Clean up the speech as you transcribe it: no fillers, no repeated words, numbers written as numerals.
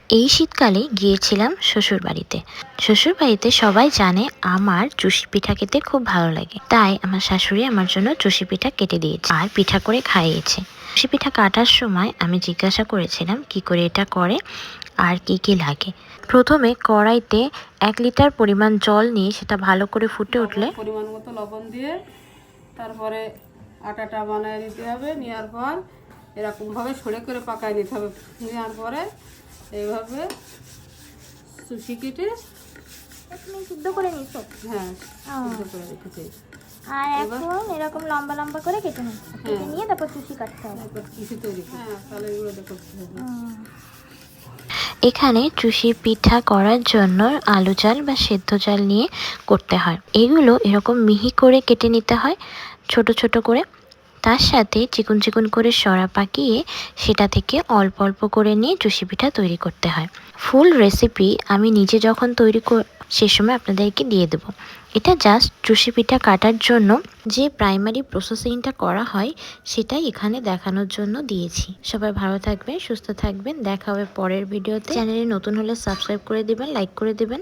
এই শীতকালে গিয়েছিলাম শ্বশুরবাড়িতে। শ্বশুরবাড়িতে সবাই জানে আমার চুষি পিঠা খেতে খুব ভালো লাগে, তাই আমার শাশুড়ি আমার জন্য চুষি পিঠা কেটে দিয়েছে আর পিঠা করে খাইয়েছে। চুষি পিঠা কাটার সময় আমি জিজ্ঞাসা করেছিলাম কি করে এটা করে আর কি কি লাগে। প্রথমে কড়াইতে 1 লিটার পরিমাণ জল নিয়ে সেটা ভালো করে ফুটে উঠলে পরিমাণ মতো লবণ দিয়ে তারপরে আটাটা বানিয়ে নিতে হবে। নেওয়ার পর এরকমভাবে সরে করে পাকায় নিতে হবে। নেওয়ার পরে এইভাবে সুশি কেটে তুমি সিদ্ধ করে নিছো? হ্যাঁ, সিদ্ধ করে রেখেছি। আর এখন এরকম লম্বা লম্বা করে কেটে নিচ্ছি, কেটে নিয়ে তারপর চুষি কাটতে হবে। তারপর চুষি তৈরি, হ্যাঁ তাহলে এগুলো করতে হবে। এখানে চুষি পিঠা করার জন্য আলু চাল বা সেদ্ধ চাল নিয়ে করতে হয়। এগুলো এরকম মিহি করে কেটে নিতে হয় ছোট ছোট করে। তার সাথে চিকন চিকন করে সরা পাকিয়ে সেটা থেকে অল্প অল্প করে নিয়ে চুষি পিঠা তৈরি করতে হয়। ফুল রেসিপি আমি নিজে যখন তৈরি সে সময় আপনাদেরকে দিয়ে দেবো। এটা জাস্ট চুষি পিঠা কাটার জন্য যে প্রাইমারি প্রসেসিংটা করা হয় সেটাই এখানে দেখানোর জন্য দিয়েছি। সবাই ভালো থাকবেন, সুস্থ থাকবেন, দেখা হবে পরের ভিডিওতে। চ্যানেলে নতুন হলে সাবস্ক্রাইব করে দিবেন, লাইক করে দিবেন।